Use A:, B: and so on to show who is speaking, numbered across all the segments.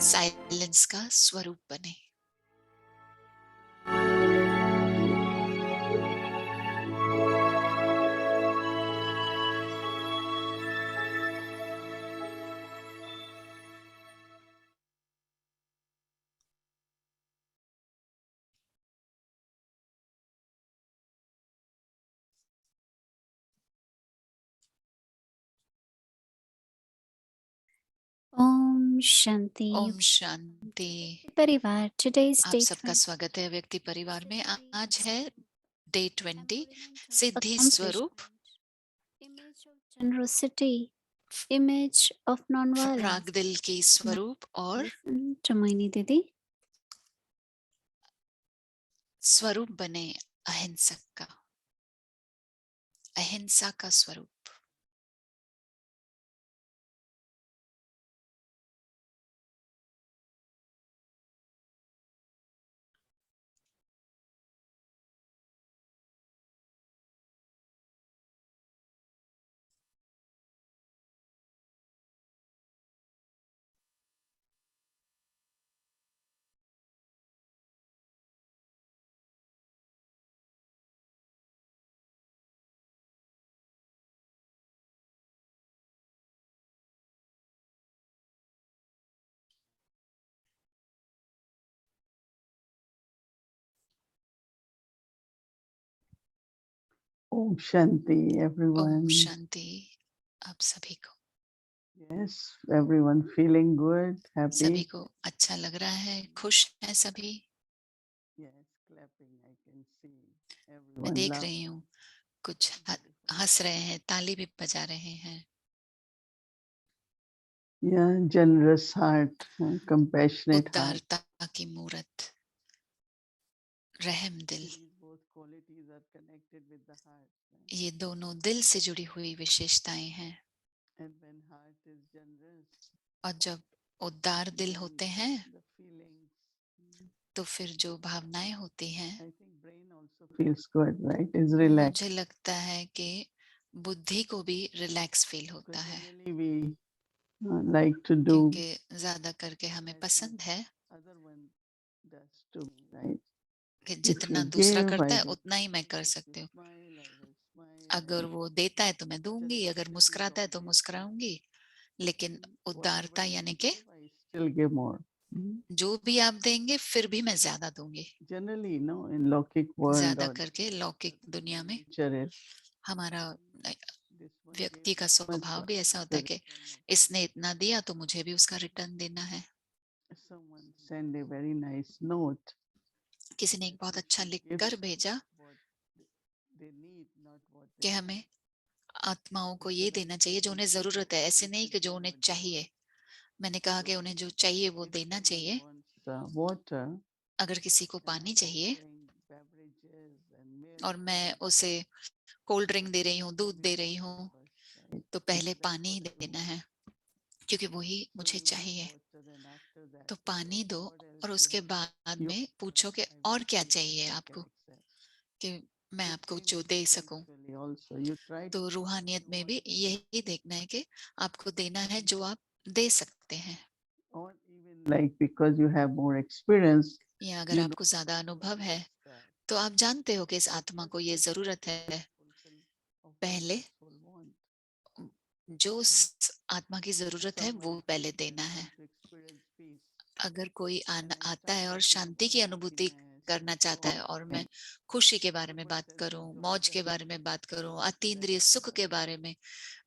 A: Silence का स्वरूप बने।
B: ओम शांति।
A: ओम शांति।
B: परिवार, today's
A: आप
B: day
A: सबका स्वागत है व्यक्ति परिवार में। आज है डे 20, सिद्धि स्वरूप,
B: generosity, image of non-violence.
A: प्राग दिल की स्वरूप और
B: चमोइनी दीदी,
A: स्वरूप बने अहिंसक का, अहिंसा का स्वरूप।
C: ओम शांति everyone.
A: ओम शांति आप सभी को।
C: Yes, everyone feeling good, happy.
A: सभी को अच्छा लग रहा है, खुश है सभी।
C: Yes, clapping. I can see
A: मैं
C: everyone
A: देख रही हूँ कुछ हंस रहे हैं, ताली भी बजा रहे हैं।
C: Yeah, generous heart, compassionate heart.
A: उदारता की मूरत, रहम दिल।
C: qualities are connected with the heart. Right?
A: ये दोनों दिल से जुड़ी हुई विशेषताएं हैं।
C: And when heart is generous,
A: और जब उदार दिल
C: then
A: होते हैं
C: the feelings.
A: तो फिर जो भावनाएं होती हैं,
C: I think brain also feels good, right? Is relaxed.
A: मुझे लगता है कि बुद्धि को भी रिलैक्स फील होता
C: Because
A: है,
C: generally we like to do
A: क्योंकि ज्यादा करके हमें
C: as
A: पसंद है
C: other one does to me, right?
A: कि
C: If
A: जितना
C: you
A: दूसरा
C: give,
A: करता
C: I
A: है
C: will
A: उतना ही मैं
C: give.
A: कर
C: If you
A: सकती हूँ।
C: smile, I will smile.
A: अगर वो देता है तो मैं दूंगी, अगर
C: Generosity is
A: मुस्कुराता है तो
C: always there.
A: मुस्कुराऊंगी, लेकिन
C: Whatever
A: उदारता
C: you
A: यानी कि
C: give, I still give more.
A: जो भी आप देंगे फिर भी मैं ज्यादा दूंगी।
C: Generally, no, in Lokik world
A: ज्यादा
C: or
A: करके लौकिक दुनिया में
C: nature is
A: हमारा
C: this one
A: व्यक्ति
C: gave
A: का
C: so much,
A: स्वभाव
C: what
A: भी
C: is
A: ऐसा होता
C: the
A: है कि
C: return of it?
A: इसने इतना दिया तो मुझे भी उसका रिटर्न देना है।
C: Someone send a very nice note
A: किसी ने एक
C: that
A: बहुत
C: we
A: अच्छा
C: should give
A: लिखकर भेजा
C: what they need, not what
A: कि
C: they
A: हमें
C: want.
A: आत्माओं को ये
C: Instead of
A: देना चाहिए जो
C: saying
A: उन्हें
C: give
A: जरूरत है,
C: what,
A: ऐसे
C: we
A: नहीं
C: should
A: कि जो
C: give
A: उन्हें
C: what they
A: चाहिए।
C: want.
A: मैंने कहा कि उन्हें जो चाहिए वो
C: If
A: देना
C: someone
A: चाहिए।
C: wants water
A: अगर किसी को
C: and
A: पानी
C: I'm
A: चाहिए
C: offering beverages and milk,
A: और मैं उसे कोल्ड ड्रिंक दे रही हूँ,
C: give
A: दूध
C: me
A: दे रही
C: water
A: हूँ,
C: first, right?
A: तो पहले
C: Because that's
A: पानी ही
C: what I
A: देना
C: want.
A: है, क्योंकि वही
C: So
A: मुझे
C: you give
A: चाहिए।
C: water and after that
A: तो
C: say,
A: पानी दो
C: what
A: और
C: else you
A: उसके
C: have?
A: बाद
C: You
A: में
C: offer,
A: पूछो कि
C: I will
A: और क्या
C: see what
A: चाहिए
C: I can
A: आपको,
C: accept.
A: कि मैं
C: So
A: आपको
C: same
A: जो
C: is
A: दे सकूं।
C: spiritually also. You try to
A: तो
C: give
A: रूहानियत
C: only
A: में
C: what
A: भी
C: you can.
A: यही देखना है कि आपको देना है जो आप दे सकते हैं।
C: Or even like because you have more experience,
A: या अगर
C: you know
A: आपको ज्यादा
C: this
A: अनुभव
C: one
A: है
C: needs that.
A: तो आप जानते हो कि इस
C: But
A: आत्मा को
C: first
A: ये
C: you have
A: जरूरत
C: to
A: है।
C: fulfill of what
A: पहले
C: that soul wants.
A: जो उस आत्मा की जरूरत है वो
C: Someone
A: पहले
C: comes
A: देना
C: and
A: है।
C: want to experience peace,
A: अगर कोई
C: and I
A: आता
C: start
A: है और
C: talking
A: शांति की
C: about
A: अनुभूति
C: happiness
A: करना
C: and
A: चाहता
C: joy,
A: है और मैं खुशी के बारे
C: so
A: में
C: what
A: बात
C: does
A: करूं,
C: joy
A: मौज के
C: does?
A: बारे में बात करूं,
C: That's
A: अतीन्द्रिय सुख के बारे में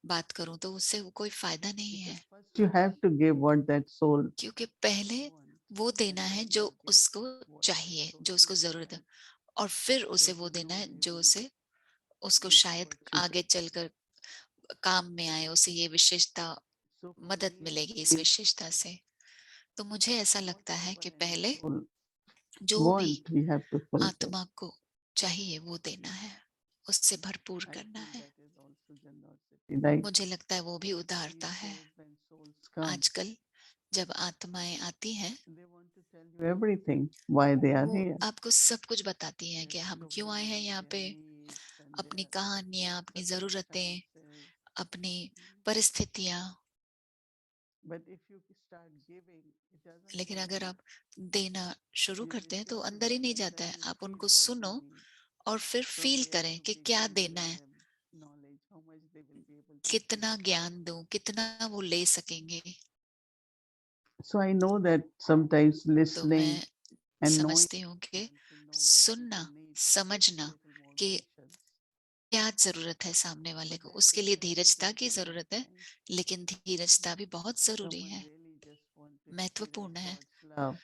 A: बात करूं, तो उससे कोई फायदा नहीं है।
C: because first you have to give what that soul
A: क्योंकि पहले
C: wants,
A: वो देना
C: and
A: है
C: then
A: जो
C: you give
A: उसको
C: what that
A: चाहिए,
C: soul
A: जो उसको
C: needs,
A: जरूरत है,
C: right?
A: और फिर उसे
C: Because
A: वो
C: you
A: देना
C: know
A: है जो
C: maybe
A: उसे उसको
C: this
A: शायद
C: person
A: आगे चलकर काम में आए, उसे ये विशेषता
C: so for
A: मदद
C: me I
A: मिलेगी इस
C: feel
A: विशेषता से। तो मुझे ऐसा लगता है कि
C: whatever any
A: पहले
C: soul
A: जो भी
C: want, we have to fulfill.
A: आत्मा को चाहिए वो देना है, उससे भरपूर
C: I
A: करना
C: feel
A: है।
C: that is also generosity. Like
A: मुझे लगता है वो भी उदारता
C: these
A: है।
C: days when souls come,
A: आजकल जब आत्माएं आती हैं
C: they want to tell you everything, why they are
A: वो
C: here,
A: आपको सब कुछ बताती हैं कि
C: their
A: हम क्यों आए हैं
C: stories,
A: यहाँ
C: their
A: पे,
C: needs, and
A: अपनी
C: their
A: कहानियां, अपनी जरूरतें,
C: circumstances.
A: अपनी परिस्थितियां।
C: But if you start giving, it doesn't
A: लेकिन
C: come
A: अगर
C: in.
A: आप देना शुरू
C: You
A: करते हैं तो
C: listen to
A: अंदर ही
C: them
A: नहीं
C: and
A: जाता
C: then
A: है।
C: you
A: आप
C: feel
A: उनको
C: what they
A: सुनो
C: need.
A: और फिर
C: From
A: फील
C: where
A: करें
C: to
A: कि क्या
C: begin,
A: देना
C: giving
A: है,
C: them knowledge, how much they will be able to take.
A: कितना ज्ञान दूं, कितना वो ले सकेंगे।
C: So I know that sometimes
A: तो
C: listening
A: मैं
C: and knowing
A: समझती हूँ कि
C: someone to know what
A: सुनना,
C: people need takes
A: समझना
C: little more
A: कि
C: patience.
A: क्या जरूरत है सामने वाले
C: But
A: को,
C: that
A: उसके लिए
C: patience is
A: धीरजता की
C: important,
A: जरूरत है।
C: right?
A: लेकिन धीरजता भी बहुत जरूरी
C: Someone
A: है,
C: really just want to experience
A: महत्वपूर्ण है।
C: God's love.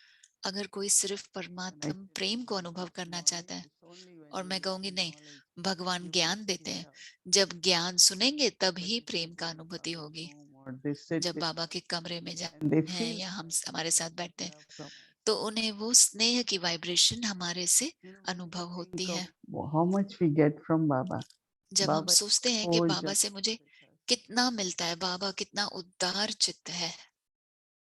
A: अगर कोई सिर्फ
C: And I
A: परमात्म
C: say
A: प्रेम को
C: patience
A: अनुभव
C: with
A: करना चाहता
C: knowledge
A: है,
C: is only when
A: और
C: you
A: मैं कहूंगी
C: listen
A: नहीं,
C: knowledge
A: भगवान
C: you will
A: ज्ञान देते
C: feel
A: हैं,
C: love.
A: जब ज्ञान सुनेंगे तब
C: But
A: he
C: if
A: Prem
C: they
A: का
C: go in
A: अनुभूति
C: Baba's
A: होगी।
C: home or they sit
A: जब
C: with
A: बाबा
C: us
A: के कमरे में जाते
C: and they
A: हैं
C: feel
A: या
C: the
A: हम हमारे साथ
C: vibration of
A: बैठते हैं
C: love from us,
A: तो उन्हें वो स्नेह की वाइब्रेशन हमारे से
C: when we
A: अनुभव होती
C: think of
A: है।
C: how much we get from Baba,
A: जब हम
C: Baba is
A: सोचते हैं कि
C: so
A: बाबा से
C: generous
A: मुझे
C: with us.
A: कितना मिलता है, बाबा कितना उदार चित्त है,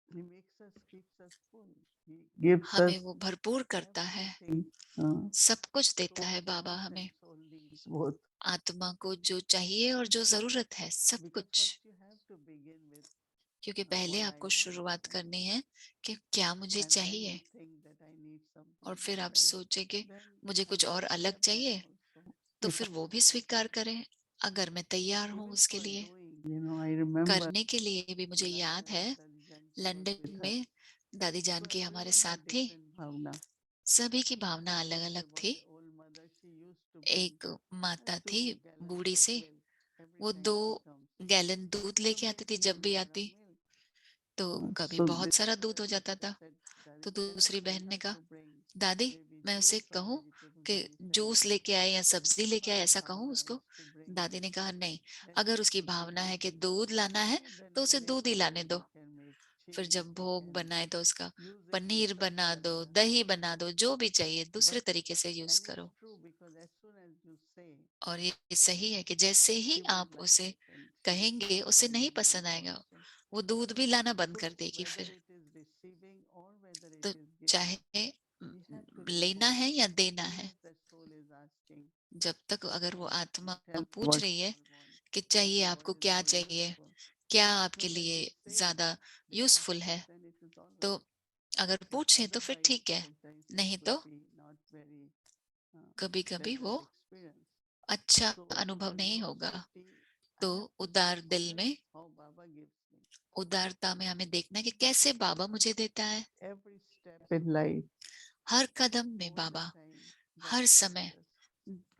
C: He makes us, keeps us full. He gives
A: हमें
C: us
A: वो भरपूर करता है,
C: everything. Uh,
A: सब कुछ देता
C: soul
A: है बाबा
C: wants
A: हमें,
C: and soul needs both.
A: आत्मा को जो चाहिए और जो जरूरत है, सब
C: Because
A: कुछ।
C: first you have to begin with
A: क्योंकि पहले
C: what I
A: आपको
C: want,
A: शुरुआत
C: right?
A: करनी है कि क्या मुझे
C: And then
A: चाहिए,
C: you think that I need
A: और
C: something
A: फिर आप
C: different.
A: सोचे कि
C: Then
A: मुझे कुछ और अलग
C: accept that
A: चाहिए,
C: also.
A: तो
C: If
A: फिर वो भी स्वीकार करें अगर मैं तैयार हूँ
C: even
A: उसके
C: for
A: लिए।
C: doing, I remember
A: करने के लिए भी मुझे
C: in
A: याद
C: London,
A: है,
C: Dadi Janki was
A: London
C: with us.
A: में दादी
C: So
A: जानकी हमारे
C: everyone
A: साथ
C: had
A: थी।
C: different bhavna.
A: सभी की भावना अलग
C: Like
A: अलग
C: there was
A: थी।
C: an old mother, she used to bring
A: एक माता थी
C: 2 gallons
A: Burhi
C: of
A: C,
C: milk every
A: वो
C: time
A: 2
C: she comes.
A: गैलन दूध
C: So
A: लेके आती थी
C: many
A: जब भी
C: gallons of
A: आती,
C: milk.
A: तो कभी
C: So
A: बहुत
C: this
A: सारा दूध
C: other
A: हो जाता
C: sister
A: था।
C: said,
A: तो
C: Tell her
A: दूसरी
C: tell
A: बहन ने
C: her
A: कहा,
C: to bring
A: दादी
C: maybe
A: मैं उसे
C: juice or
A: कहूँ
C: vegetable
A: कि
C: juice and
A: जूस
C: milk.
A: लेके आए या सब्जी
C: If
A: लेके आए,
C: her
A: ऐसा कहूँ
C: bhavna
A: उसको।
C: is to bring
A: दादी ने
C: milk,
A: कहा नहीं,
C: then she
A: अगर
C: has
A: उसकी
C: to bring
A: भावना है कि
C: juice.
A: दूध लाना है
C: Then
A: तो
C: we
A: उसे
C: make
A: दूध ही लाने
C: food,
A: दो।
C: we can make
A: फिर
C: cheese,
A: जब
C: we
A: भोग
C: can
A: बनाए तो उसका
C: use it
A: पनीर
C: different
A: बना दो,
C: area.
A: दही बना दो, जो भी चाहिए दूसरे
C: But
A: तरीके से यूज
C: and it's
A: करो।
C: true because as
A: और ये सही है कि जैसे ही आप उसे कहेंगे उसे नहीं पसंद आएगा, वो दूध भी लाना बंद कर देगी फिर। तो चाहे लेना है या देना है, जब तक अगर वो आत्मा पूछ रही है कि चाहिए आपको, क्या चाहिए, क्या आपके लिए ज्यादा यूजफुल है, तो अगर पूछे तो फिर ठीक है, नहीं तो कभी कभी वो अच्छा अनुभव नहीं होगा। तो उदार दिल में, उदारता में हमें देखना है कि कैसे बाबा मुझे देता है। हर कदम में बाबा, हर समय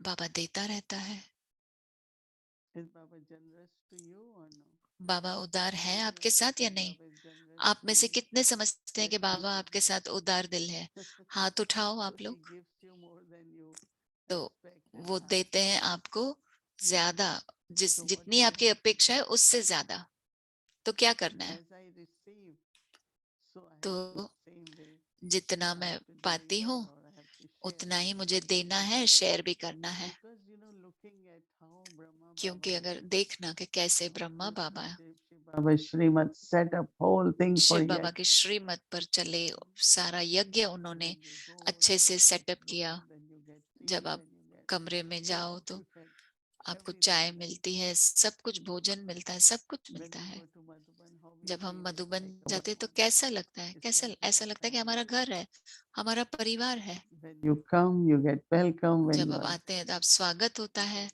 A: बाबा देता रहता है। बाबा उदार है आपके साथ या नहीं? आप में से कितने समझते हैं कि बाबा आपके साथ उदार दिल है? हाथ उठाओ आप लोग। तो वो देते हैं आपको ज्यादा, जितनी आपकी अपेक्षा है उससे ज्यादा। तो क्या करना है? तो जितना मैं पाती हूँ उतना ही मुझे देना है, शेयर भी करना है। क्योंकि अगर देखना कि कैसे ब्रह्मा बाबा
C: Srimad set up whole thing for
A: Shiv
C: you.
A: बाबा की श्रीमत पर चले, सारा यज्ञ उन्होंने अच्छे से सेटअप किया। जब आप कमरे में जाओ तो आपको चाय मिलती है, सब कुछ भोजन मिलता है, सब कुछ मिलता है। जब हम मधुबन जाते तो कैसा लगता है? कैसा ऐसा लगता है कि हमारा घर है, हमारा परिवार है।
C: When you come, you get welcome. When
A: जब
C: you
A: आप
C: are
A: आते हैं तो आप स्वागत होता है,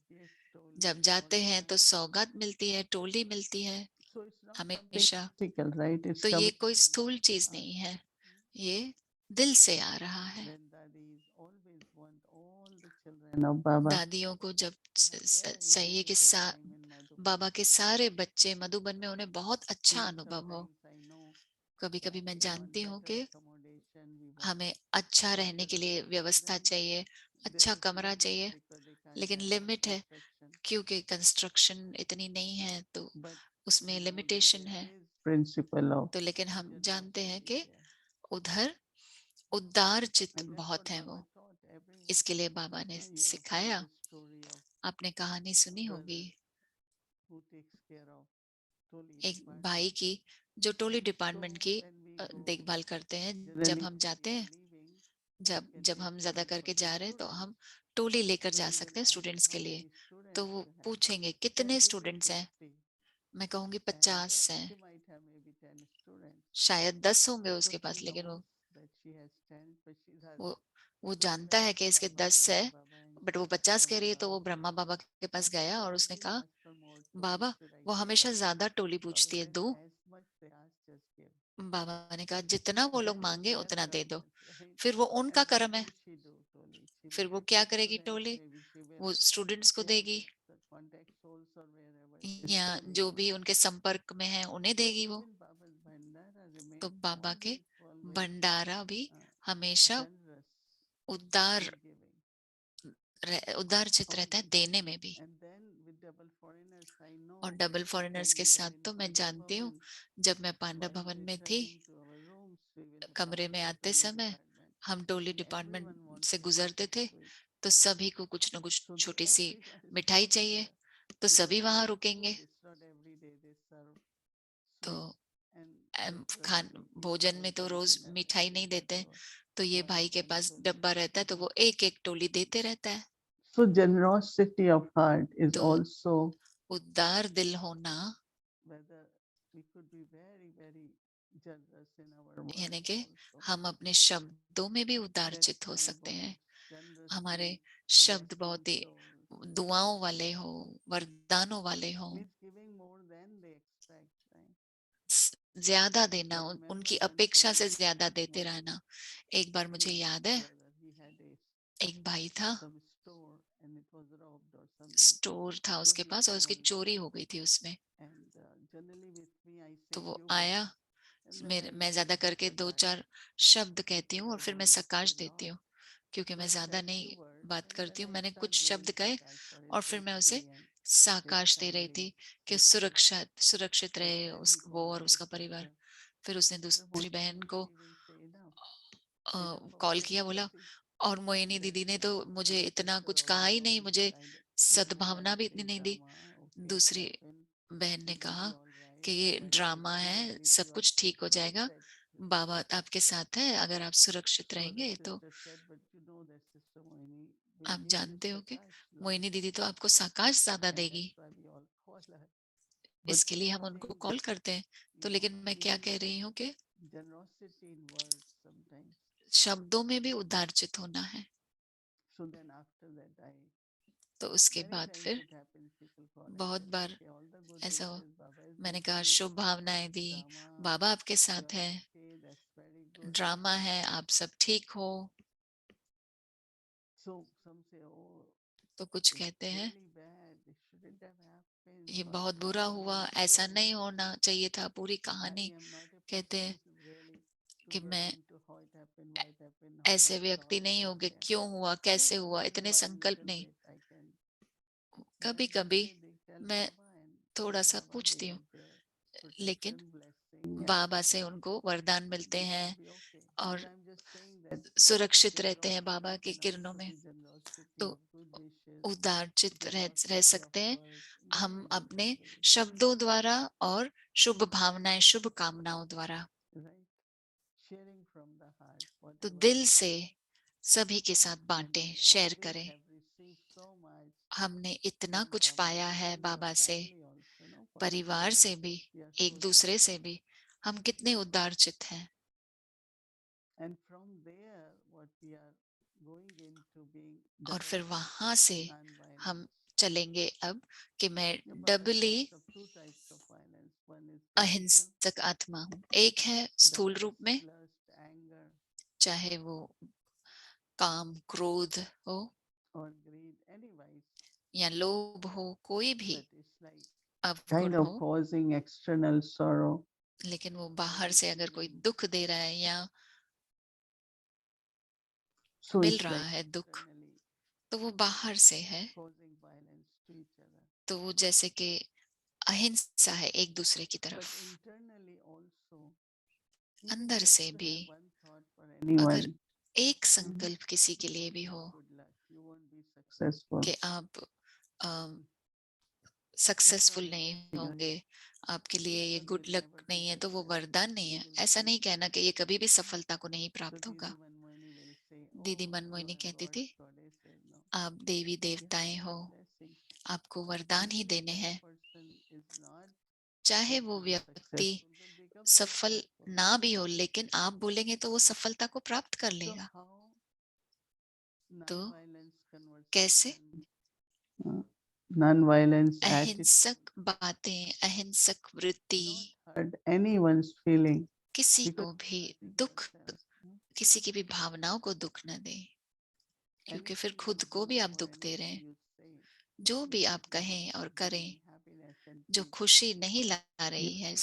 A: जब जाते हैं तो सौगात मिलती है, टोली मिलती है
C: so it's not something
A: हमेशा।
C: physical, right? It's
A: तो ये
C: coming
A: कोई
C: from
A: स्थूल चीज
C: heart.
A: नहीं है, ये दिल से आ रहा है।
C: When daddies always want all the children of Baba
A: दादियों को जब
C: to have very
A: चाहिए कि
C: beautiful time in Madhuban.
A: बाबा के सारे बच्चे मधुबन में उन्हें बहुत अच्छा
C: Even
A: अनुभव हो।
C: sometimes I know
A: कभी कभी
C: that
A: मैं
C: we want
A: जानती हूँ
C: better
A: कि
C: accommodation, we want
A: हमें अच्छा रहने
C: better
A: के लिए
C: this, but
A: व्यवस्था
C: then
A: चाहिए,
C: there
A: अच्छा
C: is
A: कमरा
C: limit
A: चाहिए,
C: because they can't
A: लेकिन
C: handle the
A: लिमिट है
C: construction.
A: क्योंकि कंस्ट्रक्शन इतनी नहीं है, तो
C: But
A: उसमें
C: we know that
A: लिमिटेशन है।
C: there is principle of
A: तो लेकिन हम जानते हैं
C: generosity
A: कि
C: there.
A: उधर उदार चित्त
C: And that's
A: बहुत
C: what
A: है
C: Baba
A: वो।
C: taught everyone.
A: इसके लिए बाबा ने
C: You have heard
A: सिखाया।
C: the story of
A: आपने कहानी
C: a
A: सुनी होगी
C: brother who takes care of Toli
A: एक भाई
C: department.
A: की, जो टोली
C: So
A: डिपार्टमेंट की
C: when we go,
A: देखभाल करते हैं। जब
C: generally
A: हम
C: when we
A: जाते
C: are
A: हैं,
C: leaving, we
A: जब
C: can
A: जब
C: take
A: हम ज्यादा
C: Toli for
A: करके
C: the
A: जा रहे हैं तो
C: students.
A: हम टोली लेकर
C: So
A: जा
C: they will
A: सकते हैं
C: ask
A: स्टूडेंट्स के
C: how
A: लिए।
C: many
A: तो
C: students
A: वो
C: you have.
A: पूछेंगे
C: So
A: कितने
C: this is
A: स्टूडेंट्स हैं,
C: 50.
A: मैं कहूंगी
C: And
A: 50 हैं।
C: she might have maybe 10 students.
A: शायद 10 होंगे
C: So
A: उसके
C: she
A: पास, लेकिन
C: knows that she has 10, but she's
A: वो
C: asking,
A: वो
C: so I
A: जानता
C: went
A: है
C: to
A: कि इसके
C: Baba,
A: 10 है,
C: Brahma Baba, and
A: बट वो
C: said,
A: 50 कह
C: Brahma
A: रही है, तो वो
C: Baba,
A: ब्रह्मा बाबा के पास
C: Baba
A: गया और उसने
C: always
A: कहा,
C: asks for more Toli.
A: Baba
C: Should I
A: वो
C: give
A: हमेशा
C: her?
A: ज्यादा टोली
C: Baba
A: पूछती है,
C: said,
A: दो।
C: as much they ask, just give.
A: बाबा ने कहा जितना वो लोग
C: That is
A: मांगे
C: their
A: उतना दे दो।
C: goodness, right?
A: फिर वो
C: And
A: उनका
C: what
A: कर्म है,
C: will she do, Toli? She will
A: फिर वो
C: give
A: क्या
C: to
A: करेगी
C: students,
A: Toli?
C: maybe she will
A: वो स्टूडेंट्स को
C: share
A: देगी,
C: with the contact souls or wherever it is
A: या
C: Toli
A: जो
C: goes.
A: भी उनके संपर्क में है उन्हें
C: So
A: देगी वो।
C: even Baba's Bhandara
A: तो
C: remains
A: बाबा के
C: always
A: भंडारा भी
C: uh,
A: हमेशा
C: generous
A: उदार
C: in giving.
A: उदार चित रहता है
C: Always.
A: देने में भी।
C: And then with double foreigners, I
A: और
C: know
A: डबल फॉरेनर्स
C: when
A: के
C: we were
A: साथ
C: in
A: तो मैं
C: Pandava
A: जानती हूँ,
C: Bhavan,
A: जब मैं पांडव
C: while
A: भवन में थी,
C: returning to our rooms, we will pass
A: कमरे में
C: by
A: आते
C: Toli
A: समय
C: department.
A: हम टोली
C: And
A: डिपार्टमेंट
C: everyone wants
A: से
C: something
A: गुजरते थे,
C: sweet.
A: तो सभी को कुछ न कुछ
C: So
A: छोटी सी
C: everyone
A: मिठाई
C: stops
A: चाहिए,
C: there.
A: तो
C: Because
A: सभी
C: in
A: वहां
C: the school,
A: रुकेंगे।
C: it's not every day they serve
A: तो
C: sweet. And this
A: Khan
C: brother will keep
A: भोजन में तो
C: holding
A: रोज
C: till
A: मिठाई
C: everybody
A: नहीं
C: gets
A: देते,
C: over.
A: तो ये
C: Baba
A: भाई के
C: one
A: पास
C: Toli.
A: डब्बा रहता है, तो वो एक एक टोली देते रहता है।
C: So generosity of heart is
A: तो
C: also
A: उदार दिल होना,
C: whether we could be very, very generous in our
A: यानी
C: words
A: कि
C: also.
A: हम अपने शब्दों में भी
C: That
A: उदारचित हो
C: my
A: सकते हैं।
C: words
A: हमारे
C: generously
A: शब्द
C: blessing
A: बहुत ही
C: souls
A: दुआओं वाले हो, वरदानों वाले हो,
C: means giving more than they expect, right?
A: ज्यादा देना,
C: I remember
A: उनकी
C: one
A: अपेक्षा
C: time
A: से ज्यादा देते
C: one
A: रहना। एक बार मुझे याद
C: Sriman's
A: है,
C: brother, he had
A: एक भाई था,
C: some store and it was robbed or something.
A: Store था
C: So
A: उसके
C: he
A: पास और उसकी
C: called
A: चोरी हो गई थी उसमें।
C: and generally with me I
A: तो
C: say
A: वो
C: Cuba
A: आया,
C: and then I
A: मैं ज्यादा
C: say
A: करके दो
C: Sakash
A: चार शब्द कहती
C: because
A: हूँ और
C: I
A: फिर मैं
C: don't say
A: सकाश
C: a
A: देती
C: lot.
A: हूँ, क्योंकि
C: So
A: मैं
C: I
A: ज्यादा
C: said
A: नहीं
C: few words
A: बात
C: and then
A: करती हूँ।
C: I
A: मैंने
C: start
A: कुछ
C: giving
A: शब्द कहे
C: Sakash for his
A: और फिर मैं उसे
C: safety and his
A: साकाश दे रही
C: family
A: थी कि
C: safety.
A: सुरक्षित
C: So
A: रहे
C: then
A: उस
C: he
A: वो
C: called
A: और
C: other
A: उसका परिवार।
C: sister.
A: फिर उसने
C: So
A: दूसरी बहन
C: Moini
A: को
C: Didi will say enough of
A: call
C: your
A: किया, बोला,
C: safety.
A: और मोहिनी
C: That
A: दीदी ने तो
C: some
A: मुझे इतना
C: sister
A: कुछ
C: or
A: कहा ही
C: Baba
A: नहीं,
C: once
A: मुझे
C: said
A: सद्भावना भी इतनी नहीं दी। दूसरी बहन ने कहा कि ये ड्रामा है, सब कुछ ठीक हो जाएगा, बाबा आपके साथ है, अगर आप सुरक्षित रहेंगे तो। आप जानते हो कि मोहिनी दीदी तो आपको साकाश ज्यादा देगी, इसके लिए हम उनको कॉल करते हैं। तो लेकिन मैं क्या कह रही हूँ कि शब्दों में भी उदारचित होना है। तो उसके बाद फिर बहुत बार ऐसा हो, मैंने कहा शुभ भावनाएं दी, बाबा आपके साथ है, ड्रामा है, आप सब ठीक हो। तो कुछ कहते हैं ये बहुत बुरा हुआ, ऐसा नहीं होना चाहिए था, पूरी कहानी कहते हैं कि मैं ऐसे व्यक्ति नहीं हो गए, क्यों हुआ, कैसे हुआ, इतने संकल्प नहीं। कभी कभी मैं थोड़ा सा पूछती हूँ, लेकिन बाबा से उनको वरदान मिलते हैं और सुरक्षित रहते हैं बाबा की किरणों में, तो उदारचित रह सकते हैं हम अपने शब्दों द्वारा और शुभ भावनाएं, शुभ कामनाओं द्वारा। तो दिल से सभी के साथ बांटे, शेयर करें। हमने इतना कुछ पाया है बाबा से, परिवार से भी, एक दूसरे से भी, हम कितने उदारचित हैं। और फिर वहां से हम चलेंगे अब कि मैं डबली अहिंसक आत्मा हूं। एक है स्थूल रूप में, चाहे वो काम, क्रोध हो या लोभ हो, कोई भी अवगुण हो, लेकिन वो बाहर से अगर कोई दुख दे रहा है या मिल रहा है दुख, तो वो बाहर से है। तो वो जैसे कि अहिंसा है एक दूसरे की तरफ। अंदर से भी अगर एक संकल्प किसी के लिए भी हो कि आप सक्सेसफुल नहीं होंगे, आपके लिए ये गुड लक नहीं है, तो वो वरदान नहीं है। ऐसा नहीं कहना कि ये कभी भी सफलता को नहीं प्राप्त होगा। दीदी मनमोहिनी कहती थी, आप देवी देवताएं हो, आपको वरदान ही देने हैं। चाहे वो व्यक्ति सफल ना भी हो, लेकिन आप बोलेंगे तो वो सफलता को प्राप्त कर लेगा। तो कैसे? अहिंसक बातें, अहिंसक वृत्ति, किसी को भी दुख, किसी की भी भावनाओं को दुख न दे, क्योंकि फिर खुद को भी आप दुख दे रहे हैं। जो भी आप कहें और करें जो खुशी नहीं ला रही है,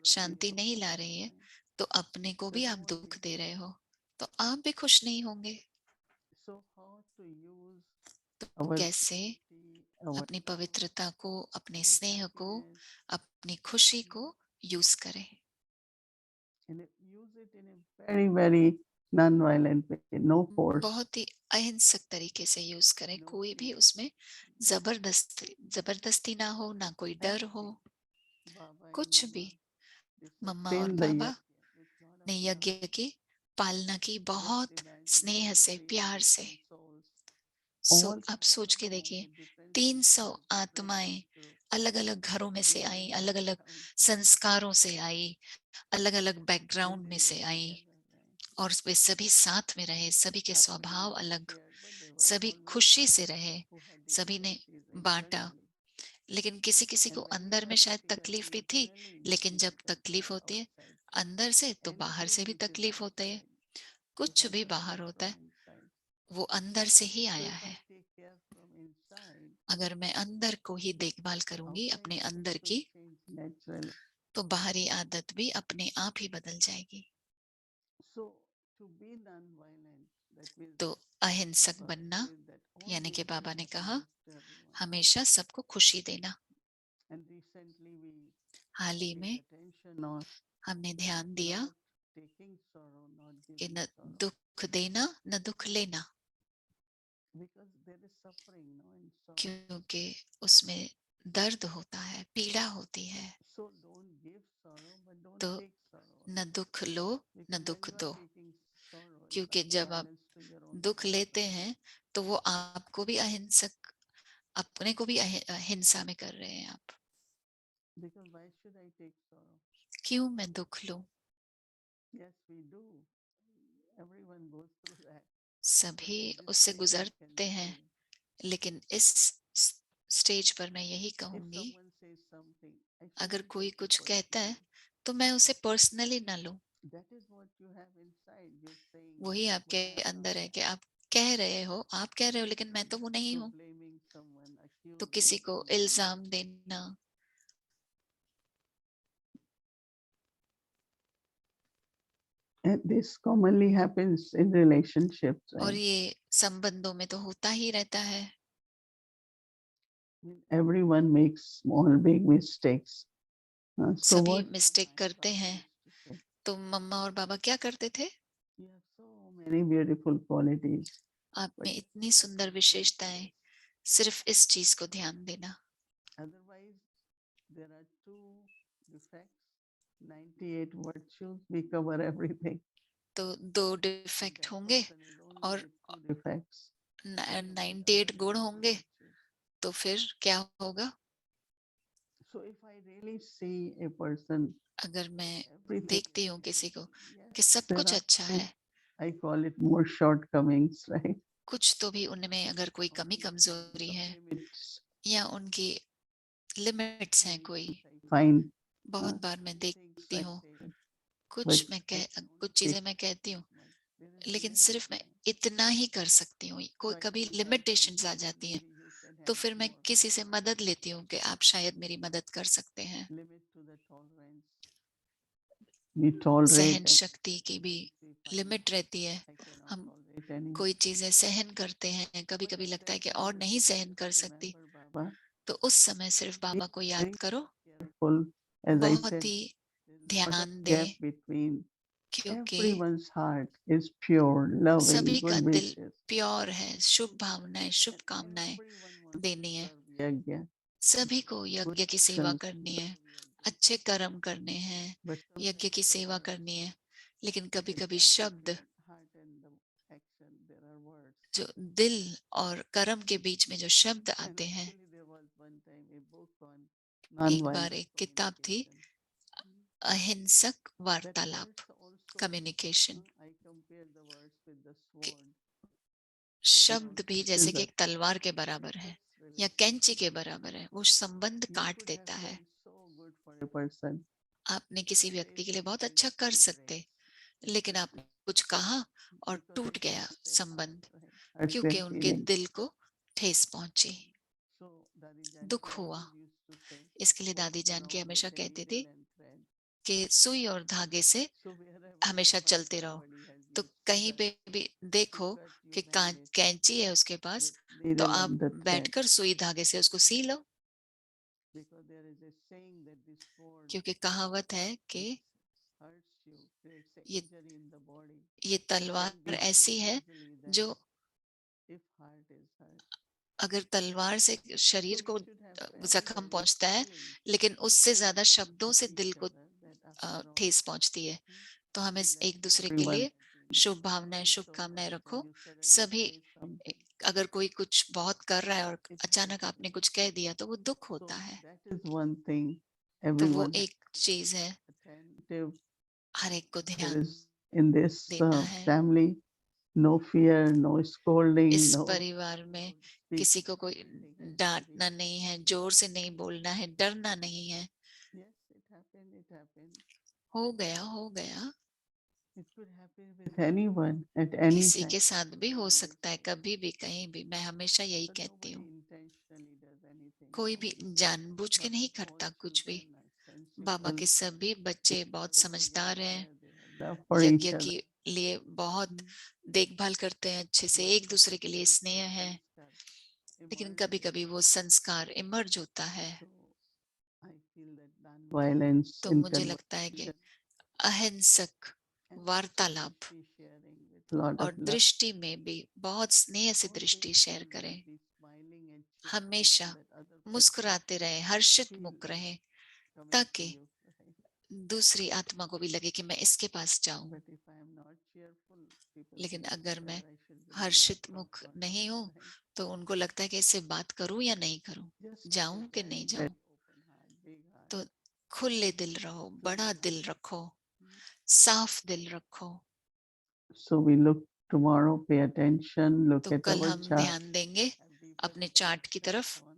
A: शांति नहीं ला रही है, तो अपने को भी आप दुख दे रहे हो, तो आप भी खुश नहीं होंगे। तो कैसे अपनी पवित्रता को, अपने स्नेह को, अपनी खुशी को यूज करें। बहुत ही अहिंसक तरीके से यूज करें, कोई भी उसमें जबरदस्ती ना हो, ना कोई डर हो, कुछ भी। मम्मा और बाबा ने यज्ञ की पालना की बहुत स्नेह से, प्यार से। आप सोच के देखिए, 300 आत्माएं अलग अलग घरों में से आई, अलग अलग संस्कारों से आई, अलग अलग बैकग्राउंड में से आई, और वे सभी साथ में रहे। सभी के स्वभाव अलग, सभी खुशी से रहे, सभी ने बांटा। लेकिन किसी किसी को अंदर में शायद तकलीफ भी थी, लेकिन जब तकलीफ होती है अंदर से, तो बाहर से भी तकलीफ होती है। कुछ भी बाहर होता है वो अंदर से ही आया है। अगर मैं अंदर को ही देखभाल करूंगी, अपने अंदर की, तो बाहरी आदत भी अपने आप ही बदल जाएगी। तो अहिंसक बनना यानी कि बाबा ने कहा हमेशा सबको खुशी देना। हाल ही में हमने ध्यान दिया कि न दुख देना न दुख लेना।
C: because there is suffering, no, in sorrow.
A: क्योंकि उसमें दर्द होता है, पीड़ा होती है।
C: So don't give sorrow, but don't
A: तो
C: take sorrow.
A: न दुख लो न
C: Because
A: दुख
C: when you
A: दो,
C: are taking sorrow, you
A: क्योंकि
C: are
A: जब आप
C: violence to your own
A: दुख
C: self.
A: लेते हैं तो वो आपको भी अहिंसक, अपने को भी हिंसा में कर रहे हैं आप।
C: Because why should I take sorrow?
A: क्यों मैं दुख लूं?
C: Yes, we do. Everyone goes through that.
A: सभी
C: But at this
A: उससे
C: stage, I can
A: गुजरते हैं,
C: say,
A: लेकिन इस स्टेज पर मैं यही
C: if
A: कहूंगी,
C: someone says something, I
A: अगर
C: shouldn't
A: कोई
C: take it
A: कुछ कहता है
C: personally.
A: तो मैं उसे पर्सनली ना लूं।
C: That is what you have inside. You're saying,
A: वही
C: but
A: आपके
C: I am not
A: अंदर है कि
C: that.
A: आप कह रहे हो, आप कह रहे हो, लेकिन मैं तो वो नहीं
C: So
A: हूँ।
C: blaming someone,
A: तो
C: accusing
A: किसी को
C: someone.
A: इल्जाम देना,
C: And this commonly happens in relationships,
A: और
C: right?
A: ये संबंधों में तो होता ही रहता है।
C: Everyone makes small, big mistakes. So
A: सभी
C: what
A: मिस्टेक
C: mama and
A: करते
C: papa
A: हैं।
C: used to say,
A: तो मम्मा और पापा क्या करते थे?
C: you have so many beautiful qualities,
A: आप
C: but
A: में
C: just
A: इतनी
C: pay
A: सुंदर
C: attention to
A: विशेषताएं,
C: this.
A: सिर्फ इस चीज को ध्यान देना।
C: Otherwise, there are two defects, 98 virtues, we cover everything.
A: तो दो
C: If
A: डिफेक्ट
C: that
A: होंगे
C: person is only
A: और
C: with two defects, what are the
A: 98
C: other
A: गुण
C: 90
A: होंगे,
C: virtues?
A: तो फिर क्या होगा?
C: So if I really see a person,
A: अगर मैं
C: everything
A: देखती
C: is
A: हूँ किसी को
C: beautiful. Yes,
A: कि सब
C: there
A: कुछ
C: are
A: अच्छा
C: some,
A: है,
C: I call it more shortcomings, right?
A: कुछ तो भी उनमें अगर कोई कमी
C: Or
A: कमजोरी
C: some
A: है
C: limits.
A: या उनकी लिमिट्स हैं कोई,
C: Sometimes I find
A: बहुत बार मैं
C: things
A: देखती
C: I
A: हूँ,
C: say, but
A: कुछ
C: I can
A: कुछ
C: only
A: चीजें
C: take
A: मैं कहती हूँ,
C: this much. There is a
A: लेकिन
C: limit,
A: सिर्फ मैं
C: no?
A: इतना ही कर सकती हूँ।
C: So
A: कोई
C: I
A: कभी
C: can tell them,
A: लिमिटेशंस आ
C: okay,
A: जाती हैं,
C: maybe you can
A: तो
C: have
A: फिर मैं
C: more.
A: किसी से मदद लेती हूँ कि आप शायद मेरी मदद कर सकते हैं।
C: Limit to the tolerance. We tolerate
A: सहन
C: and
A: शक्ति की भी
C: we find
A: लिमिट रहती है।
C: I cannot
A: हम
C: tolerate anymore.
A: कोई चीजें सहन करते हैं, कभी
C: But
A: कभी
C: at
A: लगता है
C: that
A: कि और
C: time,
A: नहीं
C: you
A: सहन कर
C: just
A: सकती,
C: remember Baba.
A: तो उस समय सिर्फ
C: Be
A: बाबा को याद
C: very
A: करो,
C: careful. As I
A: बहुत
C: said,
A: he
C: there is a lot of
A: ध्यान
C: gap
A: दें,
C: between
A: क्योंकि
C: everyone's heart is pure, loving,
A: सभी का
C: good
A: दिल
C: wishes.
A: प्योर है, शुभ भावनाएं, शुभ
C: And
A: कामनाएं
C: everyone wants to
A: देनी है।
C: serve Yajna.
A: सभी को
C: Good
A: यज्ञ की सेवा
C: actions,
A: करनी है,
C: serve Yajna.
A: अच्छे कर्म करने हैं,
C: But
A: यज्ञ की
C: sometimes there
A: सेवा
C: are
A: करनी है। लेकिन कभी
C: the
A: कभी
C: gap
A: शब्द,
C: between heart and the action, there are words.
A: जो दिल और कर्म के बीच में जो शब्द
C: And
A: आते हैं,
C: actually there was one time a book on
A: एक बार
C: nonviolent
A: एक किताब थी,
C: communication.
A: अहिंसक
C: That
A: वार्तालाप,
C: words also,
A: communication.
C: I compare the words with the sword.
A: शब्द भी
C: This
A: जैसे
C: is
A: कि
C: a
A: एक तलवार के बराबर है
C: priceless
A: या कैंची
C: relationship.
A: के बराबर है, वो संबंध
C: You
A: काट
C: could have
A: देता है।
C: done so good for a person.
A: आपने किसी व्यक्ति के लिए बहुत
C: Relationship
A: अच्छा कर
C: still
A: सकते,
C: breaks. It
A: लेकिन
C: still
A: आपने
C: breaks.
A: कुछ कहा और
C: Because
A: टूट
C: it
A: गया
C: hurts their heart,
A: संबंध,
C: right? Hurts their
A: क्योंकि उनके
C: feeling.
A: दिल को ठेस पहुंची,
C: So Dadi Janki
A: दुख हुआ।
C: always used to say,
A: इसके लिए दादी
C: walk
A: जान की
C: around
A: हमेशा
C: with a
A: कहती थी
C: needle and thread.
A: कि सुई और धागे से
C: So wherever you
A: हमेशा
C: find
A: चलते रहो।
C: somebody has
A: तो
C: used
A: कहीं
C: scissors
A: पे भी
C: to
A: देखो
C: cut, you
A: कि
C: bend it
A: कैंची है उसके पास,
C: with
A: तो
C: needle
A: आप
C: and the thread.
A: बैठकर सुई धागे से उसको सी लो,
C: Because there is a saying that this sword
A: क्योंकि कहावत है कि
C: which hurts you creates an
A: ये
C: injury in the body
A: ये
C: can
A: तलवार
C: be
A: ऐसी
C: healed
A: है
C: easily
A: जो
C: than if heart is hurt.
A: अगर तलवार से
C: So
A: शरीर
C: we
A: को
C: should have very,
A: जख्म
C: very
A: पहुंचता है,
C: feelings
A: लेकिन उससे ज्यादा शब्दों
C: for
A: से दिल
C: each
A: को
C: other that after all,
A: ठेस पहुंचती है। तो हमें
C: we let
A: एक दूसरे के
C: everyone
A: लिए शुभ भावनाएं,
C: be so
A: शुभकामनाएं
C: hurt
A: रखो।
C: and you suddenly
A: सभी,
C: say something.
A: अगर कोई कुछ बहुत कर रहा है और
C: It
A: अचानक
C: hurts.
A: आपने कुछ कह दिया तो वो दुख
C: So
A: होता है।
C: that is one thing
A: तो वो
C: everyone has
A: एक चीज है,
C: attentive.
A: हर एक को
C: There
A: ध्यान
C: is in this
A: देना है।
C: family no fear, no scolding,
A: इस
C: no
A: परिवार में
C: speak.
A: किसी को कोई
C: Everything has to be.
A: डांटना नहीं है, जोर से नहीं बोलना है, डरना नहीं है।
C: Yes, it happened. It happened.
A: हो गया, हो गया।
C: It could happen with anyone at any
A: किसी
C: time.
A: के साथ भी हो सकता है, कभी भी, कहीं भी। मैं हमेशा यही
C: So
A: कहती
C: nobody
A: हूँ,
C: intentionally does anything.
A: कोई भी
C: No.
A: जानबूझ के नहीं
C: Baba's all
A: करता कुछ भी।
C: children are
A: Baba
C: sensible.
A: के सभी
C: They
A: बच्चे बहुत
C: gather
A: समझदार हैं,
C: together. They have love for each
A: यज्ञ
C: other.
A: के लिए बहुत
C: Hmm.
A: देखभाल करते हैं अच्छे से,
C: But
A: एक दूसरे के लिए स्नेह
C: sometimes
A: है।
C: sanskar
A: लेकिन
C: emerge.
A: कभी कभी वो संस्कार इमर्ज होता है।
C: So I feel that non-violence
A: तो
C: in
A: मुझे लगता है कि
C: conversation
A: अहिंसक
C: and also
A: वार्तालाप
C: empathy sharing with lot
A: और
C: of love.
A: दृष्टि में भी बहुत स्नेह से दृष्टि शेयर
C: Always
A: करें।
C: be smiling and cheerful
A: हमेशा
C: so that other person
A: मुस्कुराते रहे, हर्षित
C: feel
A: मुख रहे,
C: coming to
A: ताकि
C: you, right?
A: दूसरी आत्मा को भी लगे कि मैं इसके पास जाऊं।
C: But if I am not cheerful, people
A: लेकिन
C: think
A: अगर मैं
C: whether I should bring my
A: Harshit
C: clothes
A: मुख
C: or
A: नहीं
C: not,
A: हूं
C: right?
A: तो उनको लगता है कि इससे बात करूं या नहीं करूं,
C: Just
A: जाऊं
C: be
A: कि
C: very,
A: नहीं
C: very
A: जाऊं।
C: open heart, big heart,
A: तो खुले दिल रहो, बड़ा
C: goodwill
A: दिल
C: heart.
A: रखो,
C: Mm.
A: साफ दिल रखो।
C: So we look tomorrow, pay attention, look
A: तो
C: at
A: कल
C: our
A: हम
C: chart
A: ध्यान देंगे
C: and be
A: अपने
C: very
A: चार्ट की तरफ
C: focused on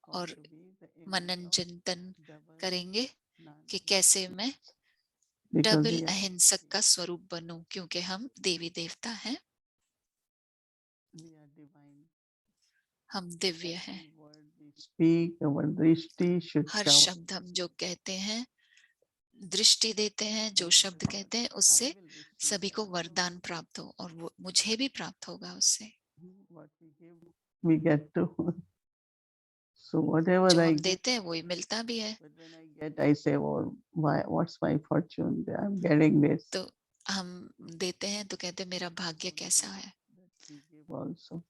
C: how
A: और
C: to be the image
A: Manan
C: of
A: चिंतन
C: double
A: करेंगे कि
C: non-duality.
A: कैसे मैं
C: Because
A: डबल
C: we are
A: अहिंसक का
C: deity,
A: स्वरूप बनूं, क्योंकि हम देवी देवता हैं,
C: we are divine.
A: हम दिव्य हैं।
C: Every word we speak, our drishti should
A: her
C: shower.
A: शब्द हम जो कहते हैं, दृष्टि देते हैं, जो
C: And that
A: शब्द
C: is
A: कहते
C: what
A: हैं,
C: I
A: उससे
C: will receive
A: सभी को
C: also.
A: वरदान प्राप्त हो और वो मुझे भी प्राप्त होगा उससे।
C: What we give, we get to. So whatever
A: जो
C: I
A: हम
C: give,
A: देते हैं वही मिलता भी है।
C: but when I get, I say, oh, why? What's my fortune? I'm getting this.
A: तो हम देते हैं तो कहते हैं मेरा भाग्य कैसा है,
C: That we give also.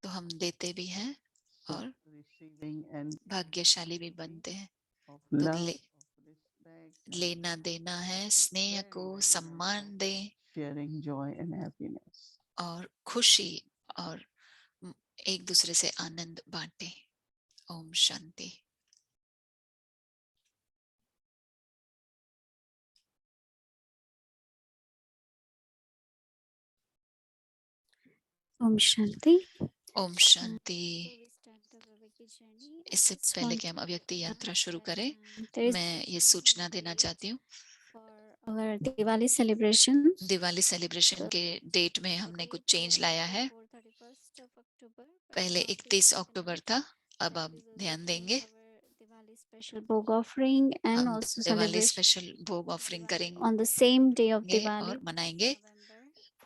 A: तो हम देते भी हैं
C: So
A: और
C: receiving and
A: भाग्यशाली भी बनते हैं।
C: of
A: तो
C: love, of respect, and
A: लेना देना है, स्नेह
C: very,
A: को
C: very
A: सम्मान
C: much
A: दें
C: of sharing joy and happiness.
A: और खुशी और एक दूसरे से आनंद बांटे। ओम शांति।
B: Om Shanti.
A: ओम शांति। इससे पहले कि हम अव्यक्ति यात्रा शुरू करें, मैं ये सूचना देना चाहती हूँ,
B: Our Diwali celebration.
A: Diwali celebration के डेट में हमने कुछ चेंज लाया है। पहले 31 अक्टूबर था, अब आप ध्यान देंगे
B: Diwali special bhog offering and
A: हम
B: also
A: दिवाली
B: celebration
A: स्पेशल भोग ऑफरिंग करेंगे
B: on the same day of Diwali.
A: और मनाएंगे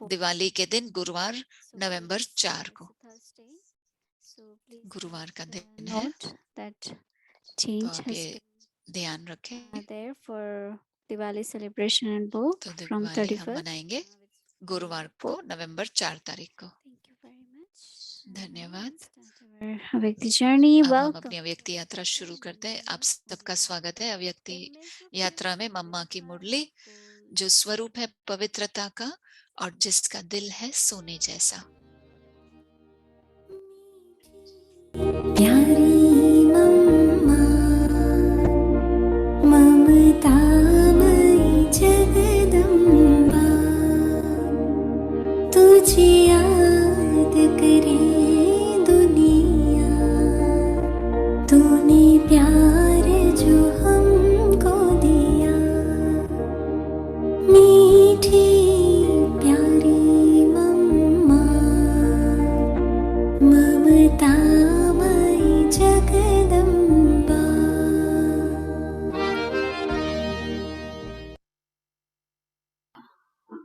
A: दिवाली के दिन गुरुवार नवंबर 4 को। गुरुवार का दिन है,
B: Note that
A: तो
B: change
A: आप
B: has
A: ये ध्यान रखें।
B: been there for Diwali celebration and bhog
A: तो
B: from
A: दिवाली हम
B: 31st.
A: मनाएंगे गुरुवार को नवंबर 4 तारीख को।
B: Thank you very much.
A: धन्यवाद।
B: Start our Avyakti journey.
A: अब हम
B: Welcome.
A: अपनी अव्यक्ति यात्रा शुरू करते हैं। आप सबका स्वागत है अव्यक्ति यात्रा में। मम्मा की मुरली जो स्वरूप है पवित्रता का और जिसका दिल है सोने जैसा।
D: प्यारी मम्मा ममतामयी जगदम्बा तुझे याद करे दुनिया, तूने प्यार जो हमको दिया, मीठी प्यारी मम्मा ममतामयी जगदम्बा।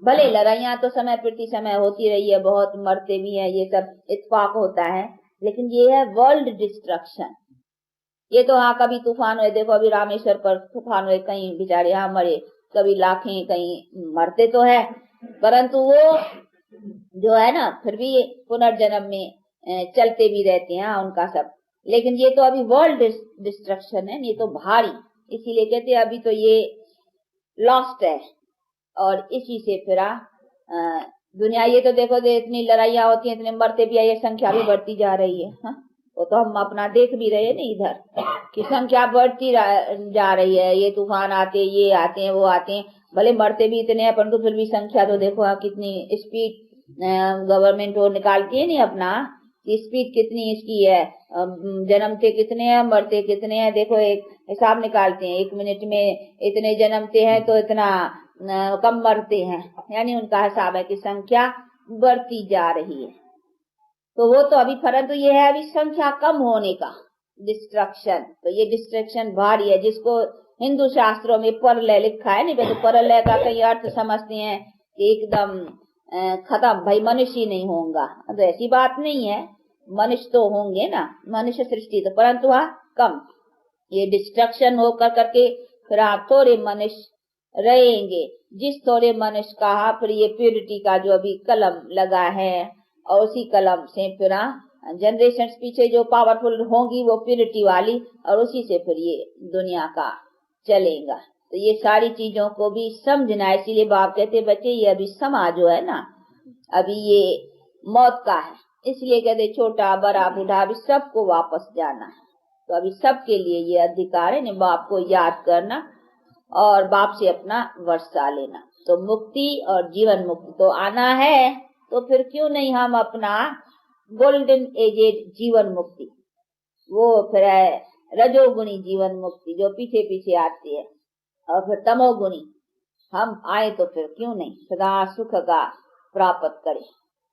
E: भले लड़ाइयाँ तो समय प्रति समय होती रही है, बहुत मरते भी हैं, ये सब इत्तेफाक होता है, लेकिन ये है वर्ल्ड डिस्ट्रक्शन। ये तो हाँ कभी तूफान हुए, देखो अभी रामेश्वर पर तूफान हुए, कहीं बेचारे यहाँ मरे, कभी लाखें कहीं मरते तो है, परंतु वो जो है ना फिर भी पुनर्जन्म में चलते भी रहते हैं उनका सब। लेकिन ये तो अभी वर्ल्ड डिस्ट्रक्शन है, ये तो भारी, इसीलिए कहते हैं अभी तो ये लॉस्ट है। और इसी से फिर दुनिया, ये तो देखो इतनी लड़ाइयाँ होती हैं, इतने मरते भी है, ये संख्या भी बढ़ती जा रही है। वो तो हम अपना देख भी रहे हैं ना इधर कि संख्या बढ़ती जा रही है। ये तूफान आते, ये आते हैं, वो आते हैं, भले मरते भी इतने हैं, परंतु फिर भी संख्या तो देखो कितनी स्पीड गवर्नमेंट वो निकालती है नहीं अपना, स्पीड कितनी इसकी है, जन्मते कितने हैं, मरते कितने हैं, देखो एक हिसाब निकालते हैं, 1 मिनट में इतने जन्मते हैं तो इतना कम मरते हैं, यानी उनका हिसाब है कि संख्या बढ़ती जा रही है। तो वो तो अभी परंतु ये है अभी संख्या कम होने का डिस्ट्रक्शन। तो ये डिस्ट्रक्शन भारी है, जिसको हिंदू शास्त्रों में परलय लिखा है, नहीं तो परलय का कई अर्थ समझते हैं कि एकदम खत्म, भाई मनुष्य नहीं होगा, तो ऐसी बात नहीं है, मनुष्य तो होंगे ना, मनुष्य सृष्टि तो, परंतु वह कम, ये डिस्ट्रक्शन होकर करके फिर आप थोड़े मनुष्य रहेंगे। जिस थोड़े मनुष्य कहा फिर ये प्योरिटी का जो अभी कलम लगा है और उसी कलम से फिर जनरेशन पीछे जो पावरफुल होंगी वो प्योरिटी वाली और उसी से फिर ये दुनिया का चलेगा। तो ये सारी चीजों को भी समझना है। इसीलिए बाप कहते बच्चे ये अभी समाज जो है ना अभी ये मौत का है, इसलिए कहते छोटा बड़ा बूढ़ा अभी सबको वापस जाना है। तो अभी सबके लिए ये अधिकार है बाप को याद करना और बाप से अपना वर्षा लेना। तो मुक्ति और जीवन मुक्ति तो आना है, तो फिर क्यों नहीं हम अपना गोल्डन एजेड जीवन मुक्ति, वो फिर है रजोगुणी जीवन मुक्ति जो पीछे पीछे आती है, और फिर तमोगुणी हम आए तो फिर क्यों नहीं सदा सुख का प्राप्त करें।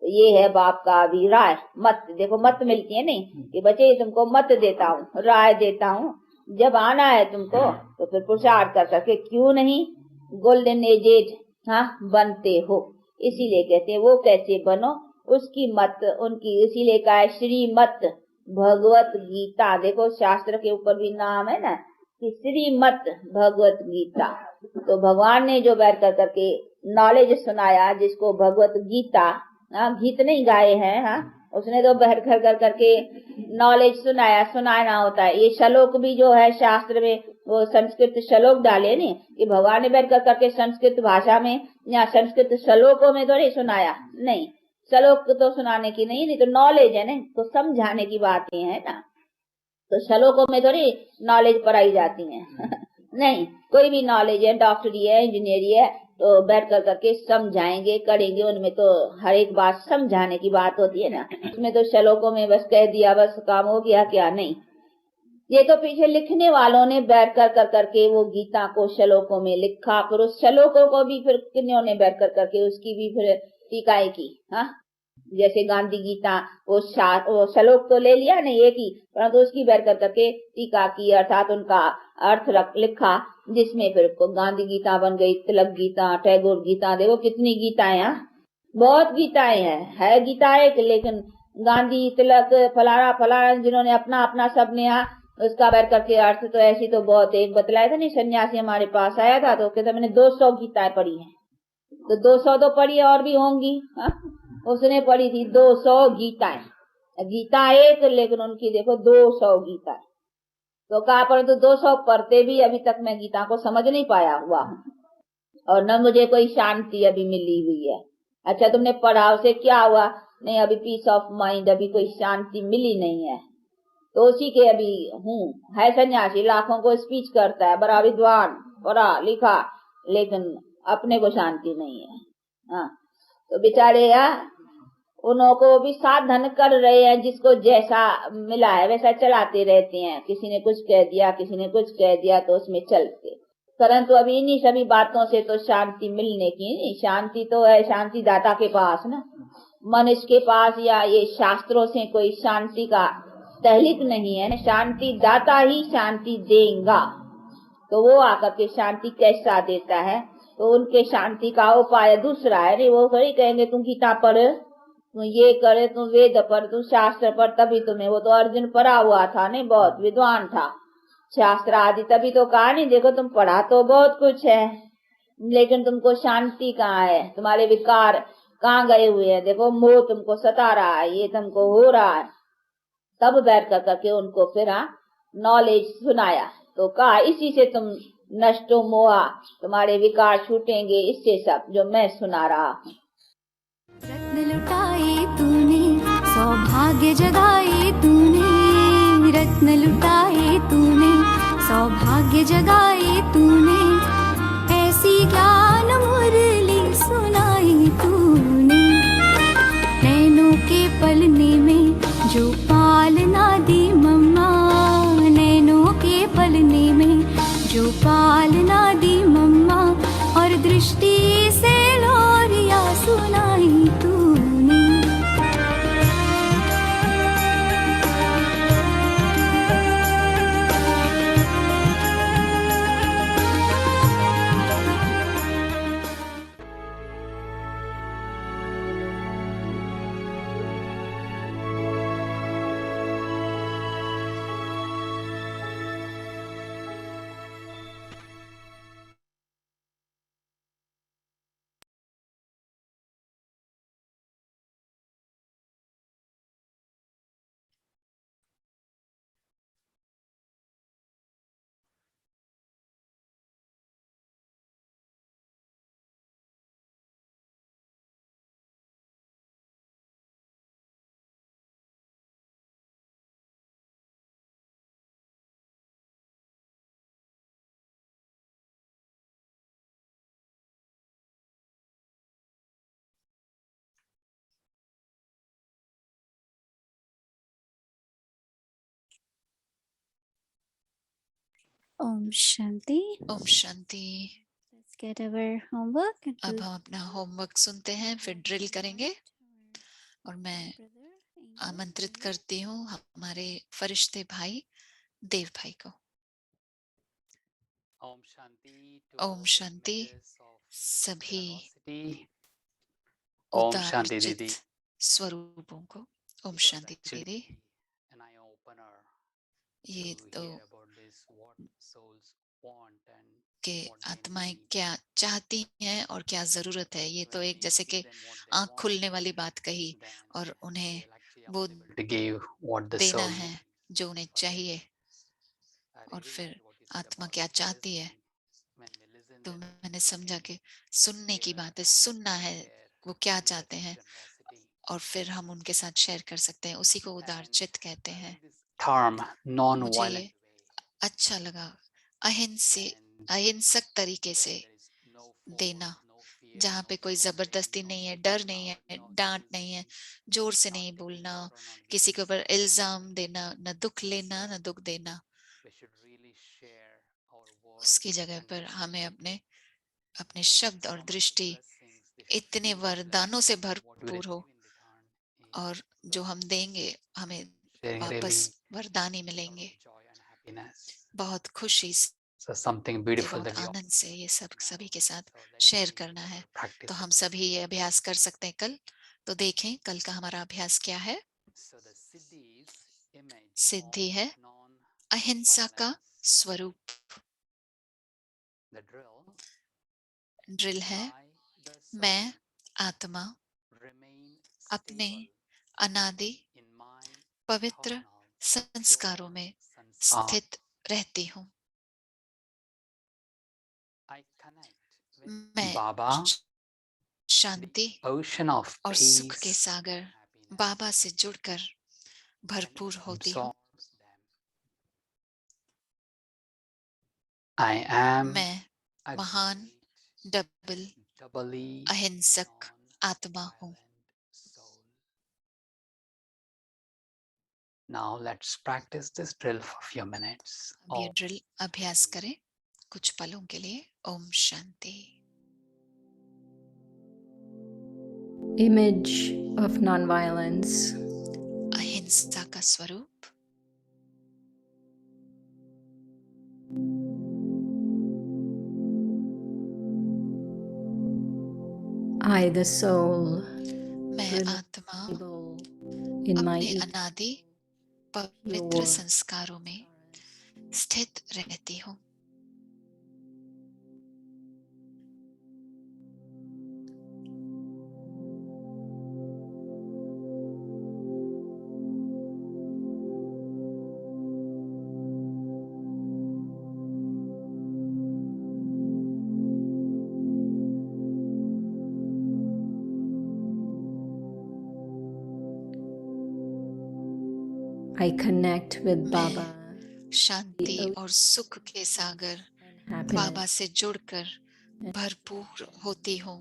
E: तो ये है बाप का अभी राय मत। देखो मत मिलती है नहीं कि बच्चे तुमको मत देता हूँ, राय देता हूँ, जब आना है तुमको तो फिर पुरुषार्थ कर सके क्यों नहीं गोल्डन एजेड बनते हो। इसीलिए कहते हैं वो कैसे बनो उसकी मत उनकी, इसीलिए कहा है श्रीमत भगवत गीता। देखो शास्त्र के ऊपर भी नाम है ना कि श्रीमत भगवत गीता। तो भगवान ने जो बैठ कर करके नॉलेज सुनाया जिसको भगवत गीता, गीत नहीं गाए हैं, उसने तो बैठ कर करके नॉलेज सुनाना होता है। ये श्लोक भी जो है शास्त्र में वो संस्कृत श्लोक डाले नहीं कि भगवान ने बैठ कर करके संस्कृत भाषा में या संस्कृत श्लोकों में तो नहीं सुनाया, नहीं श्लोक तो सुनाने की नहीं तो नॉलेज है ना, तो समझाने की बातें है ना। तो श्लोकों में थोड़ी नॉलेज पढ़ाई जाती है नहीं, कोई भी नॉलेज है, डॉक्टरी है, इंजीनियरी है, तो बैठ कर करके समझाएंगे करेंगे, उनमें तो हर एक बात समझाने की बात होती है ना। उसमें तो श्लोकों में बस कह दिया बस काम हो गया क्या, नहीं। ये तो पीछे लिखने वालों ने बैठ कर करके वो गीता को श्लोकों में लिखा, फिर उस श्लोकों को भी फिर किन्हों ने बैठ कर करके उसकी भी फिर टीकाएं की। जैसे गांधी गीता वो श्लोक तो ले लिया नहीं एक ही, परंतु उसकी बैठ कर करके टीका की, अर्थात उनका अर्थ लिखा, जिसमें फिर गांधी गीता बन गई, तिलक गीता, टैगोर गीता। देखो कितनी गीताएं हैं, बहुत गीताएं है गीता एक, लेकिन गांधी तिलक फलाना फलाना जिन्होंने अपना अपना सबने उसका बैठ करके अर्थ तो ऐसी तो बहुत। एक बतलाया था नहीं, सन्यासी हमारे पास आया था तो कहता मैंने 200 गीताएं पढ़ी हैं। तो 200 तो पढ़ी और भी होंगी, उसने पढ़ी थी 200 गीताएं, गीता एक लेकिन उनकी देखो 200 गीताएं। तो कहा परंतु 200 पढ़ते भी अभी तक मैं गीता को समझ नहीं पाया हुआ और न मुझे कोई शांति अभी मिली हुई है। अच्छा तुमने पढ़ा उसे क्या हुआ, नहीं अभी पीस ऑफ माइंड, अभी कोई शांति मिली नहीं है। तो उसी के अभी हूँ, है सन्यासी, लाखों को स्पीच करता है, बड़ा विद्वान, पढ़ा लिखा, लेकिन अपने को शांति नहीं है। तो बेचारे उनको भी साधन कर रहे हैं, जिसको जैसा मिला है वैसा चलाते रहते हैं। किसी ने कुछ कह दिया, किसी ने कुछ कह दिया, तो उसमें चलते। परंतु अभी इन्हीं सभी बातों से तो शांति मिलने की नहीं, शांति तो है शांति दाता के पास ना, मनुष्य के पास या ये शास्त्रों से कोई शांति का तहलीक नहीं है। शांति दाता ही शांति देगा। तो वो आकर के शांति कैसा देता है, तो उनके शांति का उपाय दूसरा है। नहीं वो थोड़ी कहेंगे तुम गीता पढ़, तुम ये करे, तुम वेद पढ़, तुम शास्त्र पढ़, तभी तुम्हें। वो तो अर्जुन पढ़ा हुआ था, नहीं बहुत विद्वान था, शास्त्र आदि, तभी तो कहा नहीं देखो तुम पढ़ा तो बहुत कुछ है, लेकिन तुमको शांति कहाँ है, तुम्हारे विकार कहाँ गए हुए हैं, देखो मोह तुमको सता रहा है, ये तुमको हो रहा है। तब बैठ कर करके उनको फिर नॉलेज सुनाया, तो कहा इसी से तुम नष्टो मोहा, तुम्हारे विकार छूटेंगे, इससे सब जो मैं सुना रहा हूँ।
D: रत्न लुटाए तूने, सौभाग्य जगाए तूने, रत्न लुटाए तूने, सौभाग्य जगाए तूने, ऐसी ज्ञान मुरली सुनाई तूने। नैनों के पलने में जो पालना दी मम्मा, नैनों के पलने में जो पालना दी मम्मा, और दृष्टि से लोरिया सुनाई तूने।
B: Om Shanti.
A: Om Shanti.
B: Let's get our homework and
A: अब
B: we'll
A: हम अपना होमवर्क सुनते हैं, फिर ड्रिल करेंगे। और मैं
B: brother Angel.
A: आमंत्रित करती हूँ हमारे फरिश्ते भाई देव भाई को।
F: Om Shanti to
A: Om
F: all the
A: Shanti
F: images of
A: सभी
F: generosity. ओम शांति
A: उदारचित
F: दीदी।
A: स्वरूपों को। ओम
F: It was
A: शांति
F: actually
A: दीदी।
F: an eye opener
A: ये
F: to
A: तो
F: hear about this, what souls want and
A: कि
F: what they
A: आत्माएं
F: need.
A: क्या चाहती हैं और क्या जरूरत है। ये तो
F: When
A: एक
F: we
A: जैसे
F: give
A: कि
F: them what they
A: आंख
F: want,
A: खुलने वाली बात कही,
F: then
A: और उन्हें
F: they'll actually
A: वो
F: available to give what the
A: देना
F: soul
A: है
F: needs
A: जो उन्हें
F: for their
A: चाहिए।
F: lives. I
A: और
F: really
A: फिर
F: liked what you said
A: आत्मा
F: about
A: क्या चाहती है,
F: listening. When we listen,
A: तो
F: then we
A: मैंने
F: can
A: समझा
F: really
A: कि सुनने की
F: hear
A: बात है,
F: and
A: सुनना है
F: share
A: वो क्या
F: in
A: चाहते
F: that
A: हैं,
F: generosity.
A: और फिर हम उनके साथ शेयर कर सकते हैं। उसी को
F: And
A: उदारचित कहते
F: I
A: हैं।
F: like this term
A: मुझे
F: non-violent
A: ये
F: way.
A: अच्छा लगा, अहिंसक तरीके से
F: There is no force,
A: देना,
F: no fear,
A: जहाँ
F: no
A: पे कोई
F: shouting,
A: जबरदस्ती
F: no
A: नहीं है, डर
F: speaking
A: नहीं
F: loud,
A: है,
F: no
A: डांट नहीं है,
F: accusing,
A: जोर से
F: not
A: नहीं
F: taking
A: बोलना,
F: sorrow, not
A: किसी
F: giving
A: के ऊपर
F: sorrow.
A: इल्जाम देना, न दुख लेना न दुख देना।
F: We should really share our
A: उसकी
F: words
A: जगह
F: and
A: पर
F: vision.
A: हमें अपने शब्द और
F: So much
A: दृष्टि
F: blessings, the
A: इतने
F: huge
A: वरदानों से
F: blessings, what we
A: भरपूर हो,
F: receive in return
A: और
F: is
A: जो हम देंगे हमें
F: sharing
A: वापस
F: really
A: वरदान ही
F: a lot
A: मिलेंगे।
F: of joy and happiness.
A: बहुत खुशी से,
F: So something beautiful
A: बहुत
F: that we all
A: आनंद से ये सब
F: now.
A: सभी के साथ
F: So let's
A: शेयर
F: see
A: करना
F: what
A: है।
F: our practice
A: तो हम
F: is.
A: सभी ये अभ्यास कर सकते हैं कल। तो देखें कल का हमारा अभ्यास क्या है।
F: So the Siddhi's image
A: Siddhi
F: of
A: है अहिंसा का
F: non-violence.
A: स्वरूप।
F: The drill.
A: ड्रिल है
F: I, the soul,
A: मैं आत्मा
F: remain
A: अपने
F: stable
A: अनादि
F: in my
A: पवित्र
F: eternal
A: संस्कारों
F: pure
A: में
F: sanskar.
A: स्थित रहती हूँ।
F: I connect with
A: मैं
F: Baba, the
A: Shanti
F: ocean of
A: और सुख के
F: peace
A: सागर
F: and happiness,
A: बाबा से जुड़कर
F: and
A: भरपूर होती हूँ।
F: absorbs them. I am
A: मैं
F: a
A: महान
F: great,
A: डबल
F: doubly
A: अहिंसक आत्मा हूँ।
F: non-violent soul. Now let's practice this drill for a few minutes.
A: अब ये
F: Om
A: ड्रिल अभ्यास
F: Shanti.
A: करें कुछ पलों के लिए। Om Shanti.
G: Image of nonviolence.
A: अहिंसा का स्वरूप।
G: I, the soul,
A: मैं
G: remain
A: आत्मा
G: stable in my
A: अपने अनादि पवित्र
G: pure
A: संस्कारों में स्थित रहती हूँ।
G: I connect with
A: मैं
G: Baba
A: शांति और सुख के सागर
G: and
A: बाबा
G: happiness.
A: से जुड़कर भरपूर होती हूँ।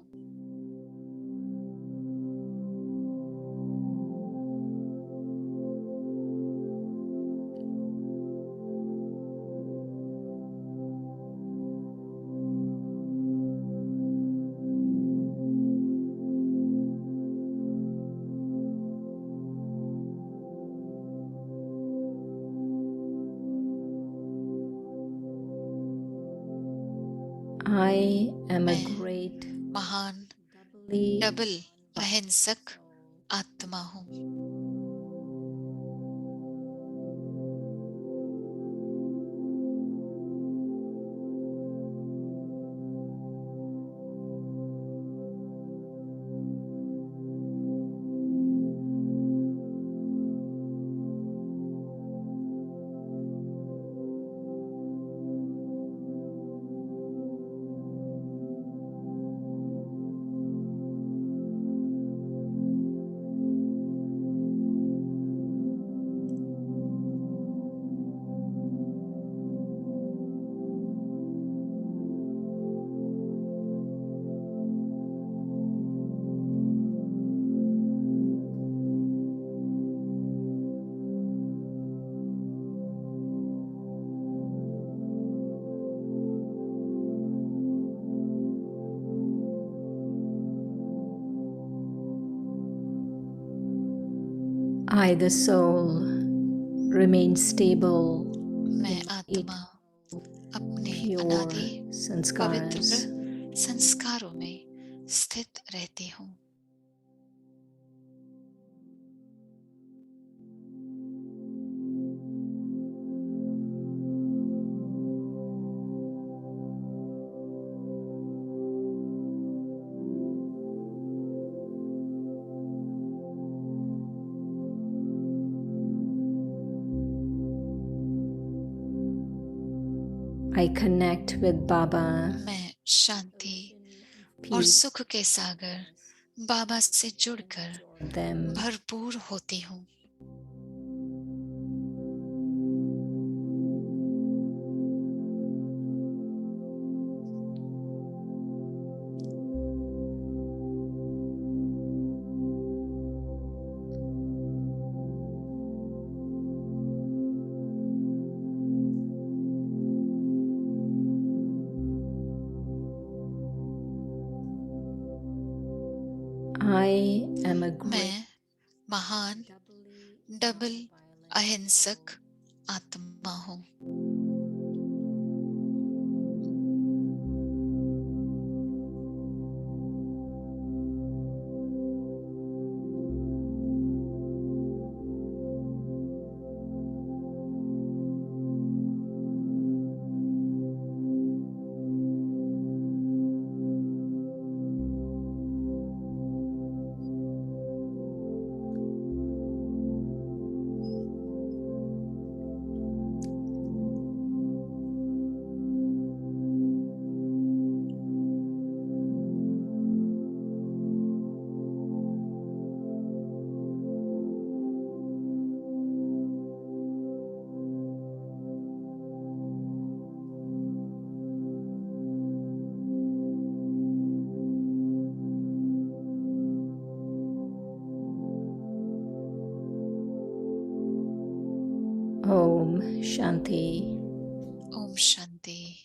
G: I am a
A: मैं
G: great,
A: महान
G: doubly
A: डबल अहिंसक आत्मा हूँ।
G: I, the soul, remain stable
A: मैं
G: in
A: आत्मा
G: it
A: अपने
G: pure
A: अनादि
G: sanskaras.
A: पवित्र संस्कारों में स्थित रहती हूँ.
G: I connect with Baba,
A: मैं शांति और
G: peace,
A: सुख के सागर बाबा से जुड़कर
G: them.
A: भरपूर होती हूँ.
G: I am a great
A: मैं महान डबल अहिंसक आत्मा हूँ.
G: Om Shanti.
A: ओम शांति.